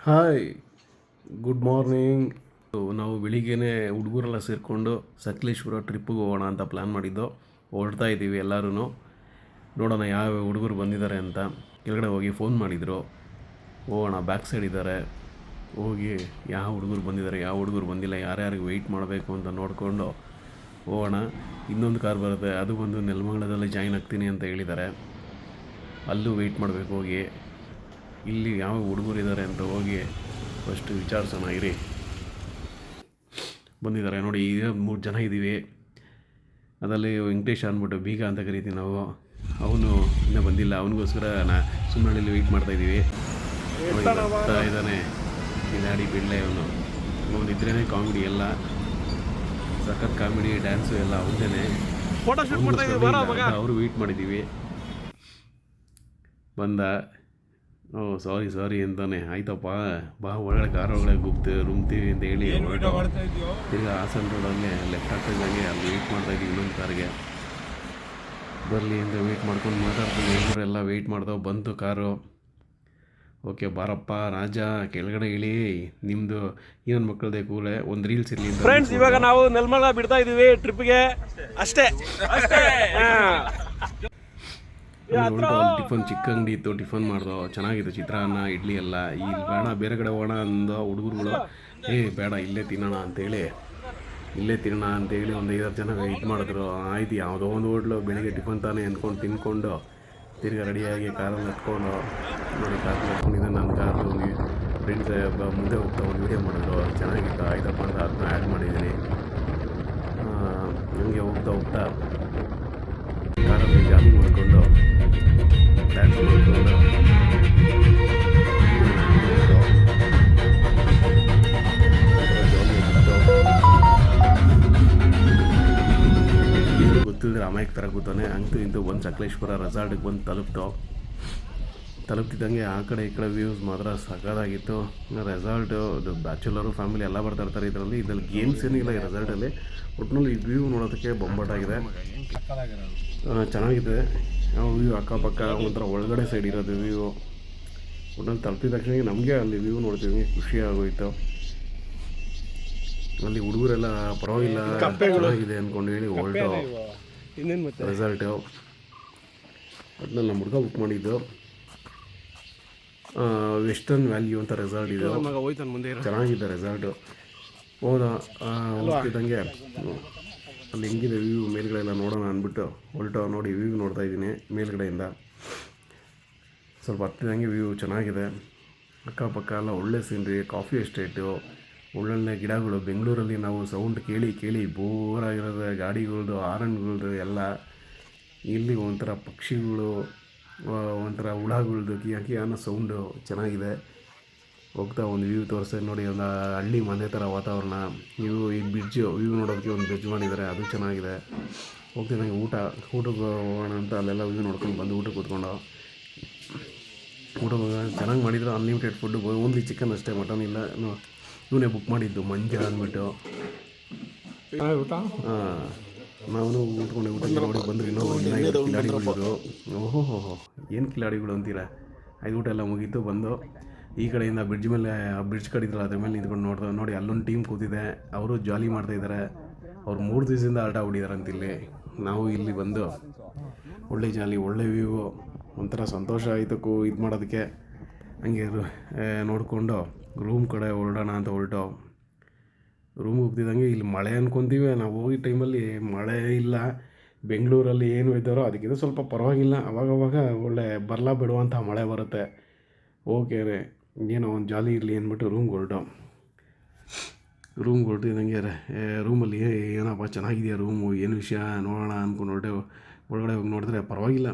Hi, good morning. ನಾವು ಬೆಳಿಗ್ಗೆನೇ ಹುಡುಗರೆಲ್ಲ ಸೇರಿಕೊಂಡು ಸಕಲೇಶ್ಪುರ ಟ್ರಿಪ್ಪಿಗೆ ಹೋಗೋಣ ಅಂತ ಪ್ಲ್ಯಾನ್ ಮಾಡಿದ್ದು. ಹೊರಡ್ತಾ ಇದ್ದೀವಿ ಎಲ್ಲರೂ. ನೋಡೋಣ ಯಾವ ಹುಡುಗರು ಬಂದಿದ್ದಾರೆ ಅಂತ. ಕೆಳಗಡೆ ಹೋಗಿ ಫೋನ್ ಮಾಡಿದರು, ಹೋಗೋಣ ಬ್ಯಾಕ್ ಸೈಡ್ ಇದ್ದಾರೆ, ಹೋಗಿ ಯಾವ ಹುಡುಗರು ಬಂದಿದ್ದಾರೆ ಯಾವ ಹುಡುಗರು ಬಂದಿಲ್ಲ, ಯಾರ್ಯಾರಿಗೆ ವೆಯ್ಟ್ ಮಾಡಬೇಕು ಅಂತ ನೋಡಿಕೊಂಡು ಹೋಗೋಣ. ಇನ್ನೊಂದು ಕಾರ್ ಬರುತ್ತೆ, ಅದು ಬಂದು ನೆಲಮಂಗಲದಲ್ಲಿ ಜಾಯ್ನ್ ಆಗ್ತೀನಿ ಅಂತ ಹೇಳಿದ್ದಾರೆ. ಅಲ್ಲೂ ವೆಯ್ಟ್ ಮಾಡಬೇಕು ಹೋಗಿ. ಇಲ್ಲಿ ಯಾವ ಹುಡುಗರು ಇದ್ದಾರೆ ಅಂತ ಹೋಗಿ ಫಸ್ಟ್ ವಿಚಾರಿಸೋಣ ಇರಿ. ಬಂದಿದ್ದಾರೆ ನೋಡಿ, ಈಗ 3 ಜನ ಇದ್ದೀವಿ. ಅದರಲ್ಲಿ ವೆಂಕಟೇಶ್ ಅಂದ್ಬಿಟ್ಟು ಬೀಗ ಅಂತ ಕರಿತೀವಿ ನಾವು. ಅವನು ಇನ್ನೂ ಬಂದಿಲ್ಲ, ಅವನಿಗೋಸ್ಕರ ಸುಮ್ಮನೆ ವೆಯ್ಟ್ ಮಾಡ್ತಾಯಿದ್ದೀವಿ. ಬರ್ತಾ ಇದ್ದಾನೆ ಕಿಲಾಡಿ ಬಿಳ್ಳೆ. ಅವನಿದ್ರೇ ಕಾಮಿಡಿ ಎಲ್ಲ, ಸಖತ್ ಕಾಮಿಡಿ ಡ್ಯಾನ್ಸು ಎಲ್ಲ ಅವನದೇ. ಅವರು ವೆಯ್ಟ್ ಮಾಡಿದ್ದೀವಿ. ಬಂದ, ಸಾರಿ ಅಂತಾನೆ. ಆಯ್ತಪ್ಪ ಬಾ ಒಳಗಡೆ, ಕಾರ್ ಒಳಗಡೆ ರುಮ್ತೀವಿ ಅಂತ ಹೇಳಿ ಈಗ ಹಾಸನ ರೋಡಲ್ಲೇ ಲೆಫ್ಟ್ ಆಗ್ತಿದ್ದಂಗೆ ಅಲ್ಲಿ ವೆಯ್ಟ್ ಮಾಡ್ತಾಯಿದ್ದೀವಿ ಇನ್ನೊಂದು ಕಾರ್ಗೆ ಬರಲಿ ಅಂತ ವೆಯ್ಟ್ ಮಾಡ್ಕೊಂಡು ಮಾತಾಡ್ಕೊಂಡು ಎಲ್ಲರೆಲ್ಲ ವೆಯ್ಟ್ ಮಾಡ್ದವು. ಬಂತು ಕಾರು. ಓಕೆ ಬಾರಪ್ಪ ರಾಜ, ಕೆಳಗಡೆ ಇಳಿ, ನಿಮ್ಮದು ಇನ್ನೊಂದು ಮಕ್ಕಳದೇ ಕೂಲೆ ಒಂದು ರೀಲ್ಸ್ ಇರಲಿ ಫ್ರೆಂಡ್ಸ್. ಇವಾಗ ನಾವು ನೆಲಮಂಗಲ ಬಿಡ್ತಾ ಇದ್ದೀವಿ ಟ್ರಿಪ್ಗೆ ಅಷ್ಟೇ. ಟಿಫನ್ ಚಿಕ್ಕ ಅಂಗಡಿ ಇತ್ತು, ಟಿಫನ್ ಮಾಡ್ದೋ, ಚೆನ್ನಾಗಿತ್ತು. ಚಿತ್ರಾನ್ನ ಇಡ್ಲಿ ಎಲ್ಲ. ಇಲ್ಲಿ ಬೇಡ ಬೇರೆ ಕಡೆ ಹೋಗೋಣ ಅಂದ ಹುಡುಗರುಗಳು. ಬೇಡ ಇಲ್ಲೇ ತಿನ್ನೋಣ ಅಂತೇಳಿ ಒಂದು 5-6 ಜನ ವೆಯ್ಟ್ ಮಾಡಿದ್ರು. ಆಯ್ತು, ಯಾವುದೋ ಒಂದು ಹೋಟ್ಲು ಬೆಳಿಗ್ಗೆ ಟಿಫನ್ ತಾನೇ ಅಂದ್ಕೊಂಡು ತಿನ್ಕೊಂಡು ತಿರ್ಗಿ ರೆಡಿಯಾಗಿ ಕಾರಲ್ಲಿ ಹತ್ಕೊಂಡು ನೋಡಿ, ಕಾರಲ್ಲಿ ಹತ್ಕೊಂಡಿದ್ದೆ. ನನ್ನ ಕಾರು ಫ್ರೆಂಡ್ಸ್ ಮುಂದೆ ಹೋಗ್ತಾ ಒಂದು ವೀಡಿಯೋ ಮಾಡಿದ್ರು, ಚೆನ್ನಾಗಿತ್ತು. ಆಯ್ತಪ್ಪ ಅಂತ ಅದನ್ನ ಆ್ಯಡ್ ಮಾಡಿದ್ದೀನಿ. ಹಂಗೆ ಹೋಗ್ತಾ ಕಾರಲ್ಲಿ ಜಾಲಿ ಮಾಡಿಕೊಂಡು ಡ್ಯಾನ್ಸ್ ಮಾಡಿಕೊಂಡು ಗೊತ್ತಿಲ್ಲದ್ರೆ ಅಮಾಯಕ ಥರ ಕೂತಾನೆ. ಅಂತೂ ಇಂತೂ ಬಂದು ಸಕಲೇಶ್ಪುರ ರೆಸಾರ್ಟಿಗೆ ಬಂದು ತಲುಪ್ತಿದ್ದಂಗೆ ಆ ಕಡೆ ಈ ಕಡೆ ವ್ಯೂಸ್ ಮಾತ್ರ ಸಖತ್ತಾಗಿತ್ತು. ರೆಸಾರ್ಟು ಇದು ಬ್ಯಾಚುಲರು ಫ್ಯಾಮಿಲಿ ಎಲ್ಲ ಬರ್ತಾ ಇರ್ತಾರೆ ಇದರಲ್ಲಿ ಗೇಮ್ಸ್ ಏನಿಲ್ಲ ಈ ರೆಸಾರ್ಟಲ್ಲಿ. ಒಟ್ಟಿನಲ್ಲಿ ಈ ವ್ಯೂ ನೋಡೋದಕ್ಕೆ ಬೊಂಬಾಟಾಗಿದೆ, ಚೆನ್ನಾಗಿದೆ. ವ್ಯೂ ಅಕ್ಕಪಕ್ಕ ಒಂಥರ ಒಳಗಡೆ ಸೈಡ್ ಇರೋದು ವ್ಯೂ. ಒಟ್ಟಿನಲ್ಲಿ ತಲುಪಿದ ತಕ್ಷಣ ನಮಗೆ ಅಲ್ಲಿ ವ್ಯೂ ನೋಡ್ತೀವಿ, ಖುಷಿ ಆಗೋಯ್ತು. ಅಲ್ಲಿ ಹುಡುಗರೆಲ್ಲ ಪರವಾಗಿಲ್ಲ ಚೆನ್ನಾಗಿದೆ ಅಂದ್ಕೊಂಡು ಹೇಳಿ ಹೊರಟು ರೆಸಾರ್ಟು. ಒಟ್ಟಿನಲ್ಲಿ ನಮ್ಮ ಹುಡುಗ ಬುಕ್ ಮಾಡಿದ್ದು ವೆಸ್ಟರ್ನ್ ವ್ಯಾಲ್ಯೂ ಅಂತ ರೆಸಾರ್ಟ್ ಇದು. ಚೆನ್ನಾಗಿದೆ ರೆಸಾರ್ಟು. ಹೋಗ್ತಿದ್ದಂಗೆ ಅಲ್ಲಿ ಹೆಂಗಿದೆ ವ್ಯೂ ಮೇಲ್ಗಡೆ ಎಲ್ಲ ನೋಡೋಣ ಅಂದ್ಬಿಟ್ಟು ನೋಡಿ ವ್ಯೂ ನೋಡ್ತಾ ಇದ್ದೀನಿ ಮೇಲ್ಗಡೆಯಿಂದ. ಸ್ವಲ್ಪ ಹತ್ತಿದಂಗೆ ವ್ಯೂ ಚೆನ್ನಾಗಿದೆ. ಅಕ್ಕಪಕ್ಕ ಎಲ್ಲ ಒಳ್ಳೆ ಸೀನ್ರಿ, ಕಾಫಿ ಎಸ್ಟೇಟು, ಒಳ್ಳೊಳ್ಳೆ ಗಿಡಗಳು. ಬೆಂಗಳೂರಲ್ಲಿ ನಾವು ಸೌಂಡ್ ಕೇಳಿ ಬೋರಾಗಿರೋದು ಗಾಡಿಗಳದ್ದು, ಹಾರನ್ಗಳದ್ದು ಎಲ್ಲ. ಇಲ್ಲಿ ಒಂಥರ ಪಕ್ಷಿಗಳು, ಒಂಥರ ಹುಳಗಳದ್ದು ಕಿಯಾ ಅನ್ನೋ ಸೌಂಡು ಚೆನ್ನಾಗಿದೆ. ಹೋಗ್ತಾ ಒಂದು ವ್ಯೂ ತೋರಿಸ್ತಾರೆ ನೋಡಿ, ಒಂದು ಹಳ್ಳಿ ಮನೆ ಥರ ವಾತಾವರಣ. ಈ ಬ್ರಿಡ್ಜು ವ್ಯೂ ನೋಡೋದಕ್ಕೆ ಒಂದು ಬ್ರಿಡ್ಜ್ ಮಾಡಿದ್ದಾರೆ, ಅದು ಚೆನ್ನಾಗಿದೆ. ಹೋಗ್ತಿದ್ದಂಗೆ ಊಟಕ್ಕೆ ಹೋಗೋಣ ಅಂತ ಅಲ್ಲೆಲ್ಲ ವ್ಯೂ ನೋಡ್ಕೊಂಡು ಬಂದು ಊಟಕ್ಕೆ ಕೂತ್ಕೊಂಡು ಚೆನ್ನಾಗಿ ಮಾಡಿದ್ರು. ಅನ್ಲಿಮಿಟೆಡ್ ಫುಡ್ಡು, ಓನ್ಲಿ ಚಿಕನ್ ಅಷ್ಟೇ, ಮಟನ್ ಇಲ್ಲ. ಇವನೇ ಬುಕ್ ಮಾಡಿದ್ದು ಮಂಜ ಅಂದ್ಬಿಟ್ಟು. ನಾವು ಊಟಕ್ಕೆ ನೋಡಿ ಬಂದರು. ಇನ್ನೂ ಕಿಲಾಡಿಗಳಿದ್ರು. ಓಹೋ ಏನು ಕಿಲಾಡಿಗಳು ಅಂತೀರ. ಐದು ಊಟ ಎಲ್ಲ ಮುಗೀತು. ಬಂದು ಈ ಕಡೆಯಿಂದ ಬ್ರಿಡ್ಜ್ ಮೇಲೆ, ಆ ಬ್ರಿಡ್ಜ್ ಕಡಿದ್ರಲ್ಲ ಅದ್ರ ಮೇಲೆ ನಿಂತ್ಕೊಂಡು ನೋಡಿ ಅಲ್ಲೊಂದು ಟೀಮ್ ಕೂತಿದೆ, ಅವರು ಜಾಲಿ ಮಾಡ್ತಾಯಿದ್ದಾರೆ. ಅವ್ರು 3 ದಿವಸದಿಂದ ಆಟ ಆಡಿದ್ದಾರೆ ಅಂತಿಲ್ಲಿ. ನಾವು ಇಲ್ಲಿ ಬಂದು ಒಳ್ಳೆ ಜಾಲಿ, ಒಳ್ಳೆ ವ್ಯೂ, ಒಂಥರ ಸಂತೋಷ ಆಯಿತು ಇದು ಮಾಡೋದಕ್ಕೆ. ಹಂಗೆ ನೋಡಿಕೊಂಡು ರೂಮ್ ಕಡೆ ಹೊರಡೋಣ ಅಂತ ರೂಮ್ಗೆ ಹೋಗ್ತಿದ್ದಂಗೆ ಇಲ್ಲಿ ಮಳೆ ಅಂದ್ಕೊತೀವಿ. ನಾವು ಹೋಗಿ ಟೈಮಲ್ಲಿ ಮಳೆ ಇಲ್ಲ. ಬೆಂಗಳೂರಲ್ಲಿ ಏನು ವೆದರೋ ಅದಕ್ಕಿಂತ ಸ್ವಲ್ಪ ಪರವಾಗಿಲ್ಲ. ಅವಾಗವಾಗ ಒಳ್ಳೆ ಬಿಡುವಂಥ ಮಳೆ ಬರುತ್ತೆ. ಓಕೆ ಏನೋ ಒಂದು ಜಾಲಿ ಇರಲಿ ಅಂದ್ಬಿಟ್ಟು ರೂಮ್ಗೆ ಹೊರಟಿದ್ದಂಗೆ ರೂಮಲ್ಲಿ ಏನಪ್ಪ ಚೆನ್ನಾಗಿದೆಯಾ ರೂಮು, ಏನು ವಿಷಯ ನೋಡೋಣ ಅಂದ್ಕೊಂಡು ಒಳಗಡೆ ಹೋಗಿ ನೋಡಿದ್ರೆ ಪರವಾಗಿಲ್ಲ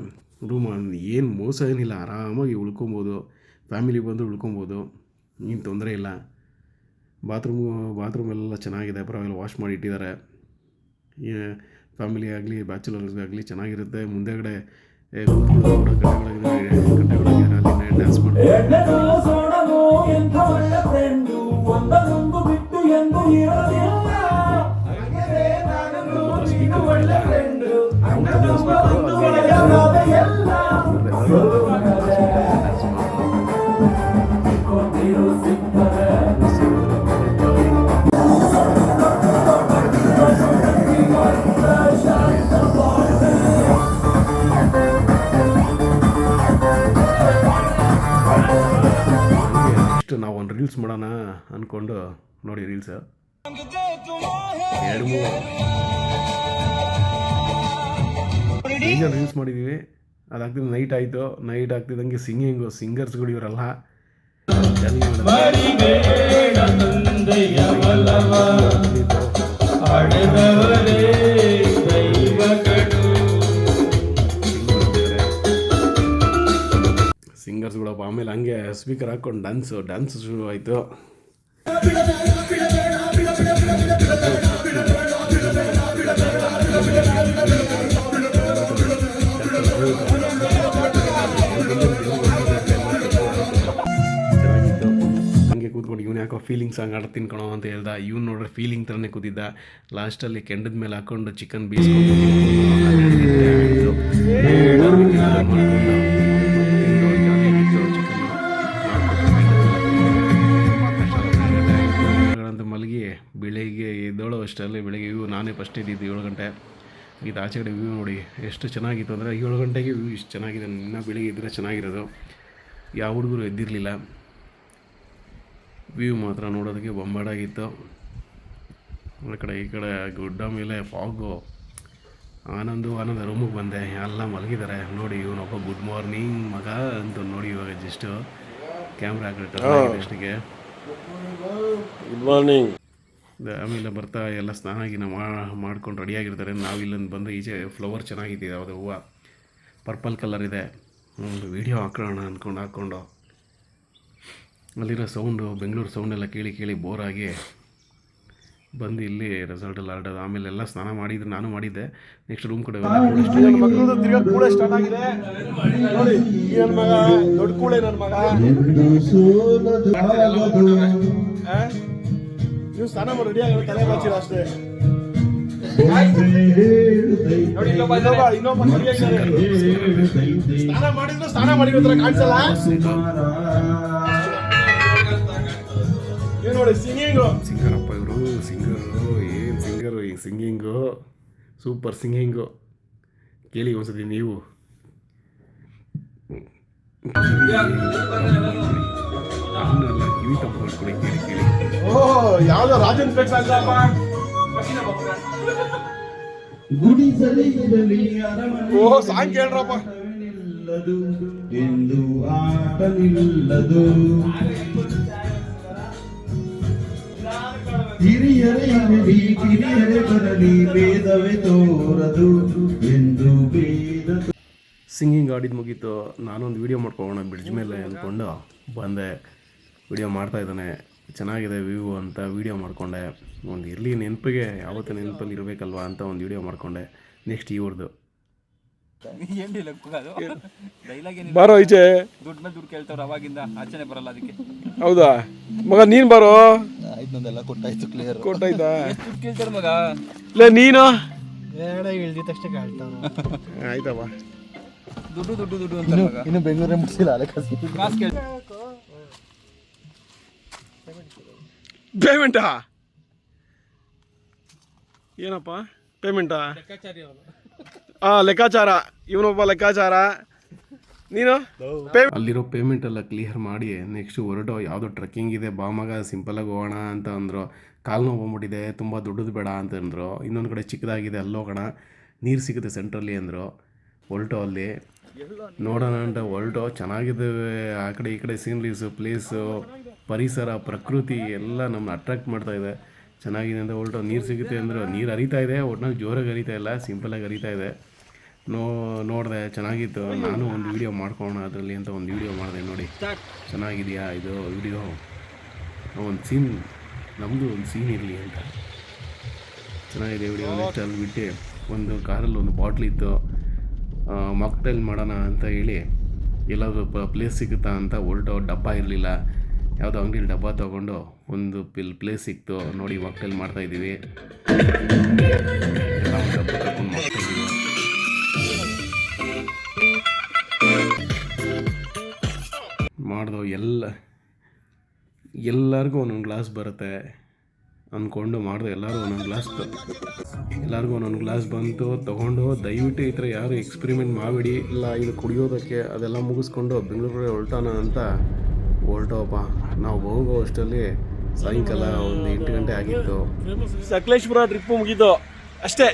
ರೂಮು, ಏನು ಮೋಸ ಏನಿಲ್ಲ. ಆರಾಮಾಗಿ ಉಳ್ಕೊಬೋದು, ಫ್ಯಾಮಿಲಿ ಬಂದು ಉಳ್ಕೊಬೋದು, ಏನು ತೊಂದರೆ ಇಲ್ಲ. ಬಾತ್ರೂಮ್ ಎಲ್ಲ ಚೆನ್ನಾಗಿದೆ, ಪರವಾಗಿಲ್ಲ, ವಾಶ್ ಮಾಡಿ ಇಟ್ಟಿದ್ದಾರೆ. ಫ್ಯಾಮಿಲಿ ಆಗಲಿ ಬ್ಯಾಚುಲರ್ಸ್ಗಾಗಲಿ ಚೆನ್ನಾಗಿರುತ್ತೆ. ಮುಂದೆಗಡೆ ಡ್ಯಾನ್ಸ್ ಮಾಡ್ತಾರೆ. ನೆಕ್ಸ್ಟ್ ನಾವು ಒಂದು ರೀಲ್ಸ್ ಮಾಡೋಣ ಅಂದ್ಕೊಂಡು ನೋಡಿ ರೀಲ್ಸ್ 2-3 ರೀಲ್ಸ್ ಮಾಡಿದ್ದೀವಿ. ಅದಾಗ್ತಿದ್ದು ನೈಟ್ ಆಯಿತು. ನೈಟ್ ಆಗ್ತಿದ್ದಂಗೆ ಸಿಂಗರ್ಸ್ಗಳು ಇವರೆಲ್ಲ ಸಿಂಗರ್ಸ್ಗಳಪ್ಪ. ಆಮೇಲೆ ಹಂಗೆ ಸ್ಪೀಕರ್ ಹಾಕ್ಕೊಂಡು ಡ್ಯಾನ್ಸ್ ಶುರು ಆಯಿತು. ಚೆನ್ನಾಗಿತ್ತು. ಹಂಗೆ ಕೂತ್ಕೊಂಡು ಇವನು ಯಾಕೋ ಫೀಲಿಂಗ್ ಸಾಂಗ್ ಆಡ್ತೀನಿ ಕಣೋ ಅಂತ ಹೇಳ್ದ. ಇವ್ನು ನೋಡ್ರೆ ಫೀಲಿಂಗ್ ಥರನೇ ಕೂತಿದ್ದ. ಲಾಸ್ಟಲ್ಲಿ ಕೆಂಡದ ಮೇಲೆ ಹಾಕ್ಕೊಂಡು ಚಿಕನ್ ಬೀಸ್ಕೊಂಡು ಅಂತ ಮಲಗಿ ಬೆಳಿಗ್ಗೆ ಎದ್ದೋಳೋ ಅಷ್ಟರಲ್ಲಿ ಬೆಳಿಗ್ಗೆ ವ್ಯೂ ನಾನೇ ಫಸ್ಟ್ ಇದ್ದಿದ್ದು 7 ಗಂಟೆ. ಇದು ಆಚೆ ಕಡೆ ವ್ಯೂ ನೋಡಿ ಎಷ್ಟು ಚೆನ್ನಾಗಿತ್ತು ಅಂದರೆ 7 ಗಂಟೆಗೆ ವ್ಯೂ ಇಷ್ಟು ಚೆನ್ನಾಗಿದೆ. ಇನ್ನೂ ಬೆಳಿಗ್ಗೆ ಇದ್ದರೆ ಚೆನ್ನಾಗಿರೋದು. ಯಾವ ಹುಡುಗರು ಎದ್ದಿರಲಿಲ್ಲ. ವ್ಯೂ ಮಾತ್ರ ನೋಡೋದಕ್ಕೆ ಬೊಂಬಾಡಾಗಿತ್ತು. ಆ ಕಡೆ ಈ ಕಡೆ ಗುಡ್ಡ ಮೇಲೆ ಫಾಗು. ಆನಂದ ರೂಮಿಗೆ ಬಂದೆ. ಎಲ್ಲ ಮಲಗಿದ್ದಾರೆ ನೋಡಿ. ಇವನೊಬ್ಬ ಗುಡ್ ಮಾರ್ನಿಂಗ್ ಮಗ ಅಂತ ನೋಡಿ ಇವಾಗ ಜಸ್ಟು ಕ್ಯಾಮ್ರಾ ಹಾಕಿರ್ತಾರೆ ಅಷ್ಟಿಗೆ ಗುಡ್ ಮಾರ್ನಿಂಗ್. ಆಮೇಲೆ ಬರ್ತಾ ಎಲ್ಲ ಸ್ನಾನ ಗಿನ ಮಾಡ್ಕೊಂಡು ರೆಡಿಯಾಗಿರ್ತಾರೆ. ನಾವು ಇಲ್ಲೊಂದು ಬಂದು ಈಚೆ ಫ್ಲವರ್ ಚೆನ್ನಾಗಿದೆ. ಯಾವುದೋ ಹೂವು ಪರ್ಪಲ್ ಕಲರ್ ಇದೆ. ಒಂದು ವೀಡಿಯೋ ಹಾಕೋಣ ಅಂದ್ಕೊಂಡು ಹಾಕ್ಕೊಂಡು ಅಲ್ಲಿರೋ ಸೌಂಡು ಬೆಂಗಳೂರು ಸೌಂಡೆಲ್ಲ ಕೇಳಿ ಬೋರಾಗಿ ಬಂದು ಇಲ್ಲಿ ರೆಸಾರ್ಟಲ್ಲಿ ಆಡೋದು. ಆಮೇಲೆ ಎಲ್ಲ ಸ್ನಾನ ಮಾಡಿದ್ರು, ನಾನು ಮಾಡಿದ್ದೆ. ನೆಕ್ಸ್ಟ್ ರೂಮ್ ಕಡೆ ಮಕ್ಕಳು ತಿರ್ಗಾ ಕೂಳೆ ಸ್ಟಾರ್ಟ್ ಆಗಿದೆ ನೋಡಿ. ನನ್ನ ಮಗ ದೊಡ್ಡ ಕೂಳೆ ನನ್ನ ಮಗ. ನೀವು ಸ್ನಾನ ಮಾಡಿ ರೆಡಿ ಆಗಿ ತಲೆ ಬಾಚಿರ ಅಷ್ಟೇ. ಸ್ನಾನ ಮಾಡಿರೋ ಕಾಣಿಸಲ್ಲ ನೋಡಿ. ಸಿಂಗರಪ್ಪ ಇವರು ಸಿಂಗರು. ಏನು ಸಿಂಗರು ಈ ಸಿಂಗಿಂಗು, ಸೂಪರ್ ಸಿಂಗಿಂಗು. ಕೇಳಿ ಒಂದ್ಸತಿ ನೀವು. ನಾನಲ್ಲ ಕಿವಿ ತಪ್ಪು ಮಾಡ್ಕೊಡಿ ಕೇಳಿ. ಯಾವ್ದೋ ರಾಜನ್ ಸಾಂಗ್ ಕೇಳ್ರಪ್ಪ. ಎಂದು ಆಟ ನಿಲ್ಲದು, ಹಿರಿಯರೇ ಇರಲಿ ಕಿರಿಯರೇ ಬರಲಿ, ಭೇದವೇ ತೋರದು ಎಂದು ಭೇದ. ಸಿಂಗಿಂಗ್ ಆಡಿದ್ದು ಮುಗೀತು. ನಾನೊಂದು ವೀಡಿಯೋ ಮಾಡ್ಕೊಳ್ಳೋಣ ಬ್ರಿಡ್ಜ್ ಮೇಲೆ ಅಂದ್ಕೊಂಡು ಬಂದೆ. ವೀಡಿಯೋ ಮಾಡ್ತಾಯಿದ್ದಾನೆ. ಚೆನ್ನಾಗಿದೆ ವ್ಯೂ ಅಂತ ವೀಡಿಯೋ ಮಾಡಿಕೊಂಡೆ. ಒಂದು ಇರಲಿ ನೆನಪಿಗೆ, ಯಾವತ್ತೂ ನೆನಪಲ್ಲಿ ಇರಬೇಕಲ್ವ ಅಂತ ಒಂದು ವೀಡಿಯೋ ಮಾಡಿಕೊಂಡೆ. ನೆಕ್ಸ್ಟ್ ಇವ್ರದ್ದು ಬಾರೋ ಈಚೆ. ದುಡ್ಡು ಕೇಳ್ತಾವ್ರು ಅವಾಗಿಂದ ಆಚೆನೆ ಬರಲ್ಲ ಅದಕ್ಕೆ. ಹೌದಾ ಮಗ ನೀನ್ ಬಾರೋ. ಇದನ್ನೆಲ್ಲ ಕೊಟ್ಟಾಯ್ತು, ಕ್ಲಿಯರ್ ಕೊಟ್ಟಾಯ್ತಾ? ದುಡ್ಡು ಕೇಳ್ತಾರ ಮಗ. ಇಲ್ಲ ನೀನು ಬೇಡ ಇಳ್ದಿ ತಕ್ಷಣ ಕಾಳ್ತಾವ. ಆಯ್ತವ. ದುಡ್ಡು ಅಂತ ಮಗ. ಇನ್ನು ಬೆಂಗಳೂರೇ ಮುಗಿಸಿಲ್ಲ ಅಲ್ಲ ಕಾಸು ಕೇಳ್ತ. ಪೇಮೆಂಟಾ? ಏನಪ್ಪ ಪೇಮೆಂಟಾ? ಲೆಕ್ಕಾಚಾರ. ಇವನೊಬ್ಬ ಲೆಕ್ಕಾಚಾರ. ನೀನು ಅಲ್ಲಿರೋ ಪೇಮೆಂಟ್ ಎಲ್ಲ ಕ್ಲಿಯರ್ ಮಾಡಿ ನೆಕ್ಸ್ಟ್ ಹೊರಟೋ. ಯಾವುದೋ ಟ್ರೆಕ್ಕಿಂಗ್ ಇದೆ ಬಾ ಮಗ, ಸಿಂಪಲಾಗಿ ಹೋಗೋಣ ಅಂತ ಅಂದರು. ಕಾಲು ನೋವು ಬಂದ್ಬಿಟ್ಟಿದೆ, ತುಂಬ ದೊಡ್ಡದು ಬೇಡ ಅಂತಂದರು. ಇನ್ನೊಂದು ಕಡೆ ಚಿಕ್ಕದಾಗಿದೆ, ಅಲ್ಲೋಗೋಣ, ನೀರು ಸಿಗುತ್ತೆ ಸೆಂಟ್ರಲ್ಲಿ ಅಂದರು. ಹೊರಟೋ ಅಲ್ಲಿ ನೋಡೋಣ ಅಂತ ಹೊರಟೋ. ಚೆನ್ನಾಗಿದ್ದಾವೆ ಆ ಕಡೆ ಈ ಕಡೆ ಸೀನ್ರೀಸು, ಪ್ಲೇಸು, ಪರಿಸರ, ಪ್ರಕೃತಿ ಎಲ್ಲ ನಮ್ಮನ್ನ ಅಟ್ರಾಕ್ಟ್ ಮಾಡ್ತಾಯಿದೆ. ಚೆನ್ನಾಗಿದೆ ಅಂತ ಹೊರಟೋ. ನೀರು ಸಿಗುತ್ತೆ ಅಂದರು. ನೀರು ಹರಿತಾ ಇದೆ, ಒಟ್ನಾಗ ಜೋರಾಗಿ ಹರಿತಾ ಇಲ್ಲ, ಸಿಂಪಲಾಗಿ ಹರಿತಾ ಇದೆ. ನೋಡಿದೆ, ಚೆನ್ನಾಗಿತ್ತು. ನಾನು ಒಂದು ವೀಡಿಯೋ ಮಾಡ್ಕೊಳ್ಳೋಣ ಅದರಲ್ಲಿ ಅಂತ ಒಂದು ವೀಡಿಯೋ ಮಾಡಿದೆ. ನೋಡಿ ಚೆನ್ನಾಗಿದೆಯಾ ಇದು ವೀಡಿಯೋ. ಒಂದು ಸೀನ್, ನಮ್ಮದು ಒಂದು ಸೀನ್ ಇರಲಿ ಅಂತ ಚೆನ್ನಾಗಿದೆ ವೀಡಿಯೋ. ನೆಕ್ಸ್ಟ್ ಅಲ್ಲಿ ಬಿಟ್ಟು ಒಂದು ಕಾರಲ್ಲಿ ಒಂದು ಬಾಟ್ಲಿತ್ತು. ಮಾಕ್ಟೈಲ್ ಮಾಡೋಣ ಅಂತ ಹೇಳಿ ಎಲ್ಲಾದರೂ ಪ್ಲೇಸ್ ಸಿಗುತ್ತಾ ಅಂತ ಹೊರಟೋ. ಡಬ್ಬ ಇರಲಿಲ್ಲ, ಯಾವುದೋ ಅಂಗಡಿಲಿ ಡಬ್ಬ ತೊಗೊಂಡು ಒಂದು ಪ್ಲೇಸ್ ಸಿಕ್ತು. ನೋಡಿ ಮಾಕ್ಟೈಲ್ ಮಾಡ್ತಾಯಿದ್ದೀವಿ. ಎಲ್ಲ ಒಂದು ಡಬ್ಬ ತಗೊಂಡು ಮಾಡ್ತಾಯಿದ್ದೀವಿ. ಮಾಡ್ದೋ ಎಲ್ಲ ಎಲ್ಲರಿಗೂ ಒಂದೊಂದು ಗ್ಲಾಸ್ ಬರುತ್ತೆ ಅಂದ್ಕೊಂಡು ಮಾಡಿದೆ. ಎಲ್ಲರಿಗೂ ಒಂದೊಂದು ಗ್ಲಾಸ್ ಬಂತು ತೊಗೊಂಡು. ದಯವಿಟ್ಟು ಈ ಥರ ಯಾರು ಎಕ್ಸ್ಪೆರಿಮೆಂಟ್ ಮಾಡಿಬಿಡಿ. ಇಲ್ಲ ಇದು ಕುಡಿಯೋದಕ್ಕೆ ಅದೆಲ್ಲ ಮುಗಿಸ್ಕೊಂಡು ಬೆಂಗಳೂರಿಗೆ ಹೊರಟೋಪ್ಪ. ನಾವು ಹೋಗೋ ಅಷ್ಟರಲ್ಲಿ ಸಾಯಂಕಾಲ ಒಂದು 8 ಗಂಟೆ ಆಗಿತ್ತು. ಸಕಲೇಶ್ಪುರ ಟ್ರಿಪ್ಪು ಮುಗೀತು ಅಷ್ಟೇ.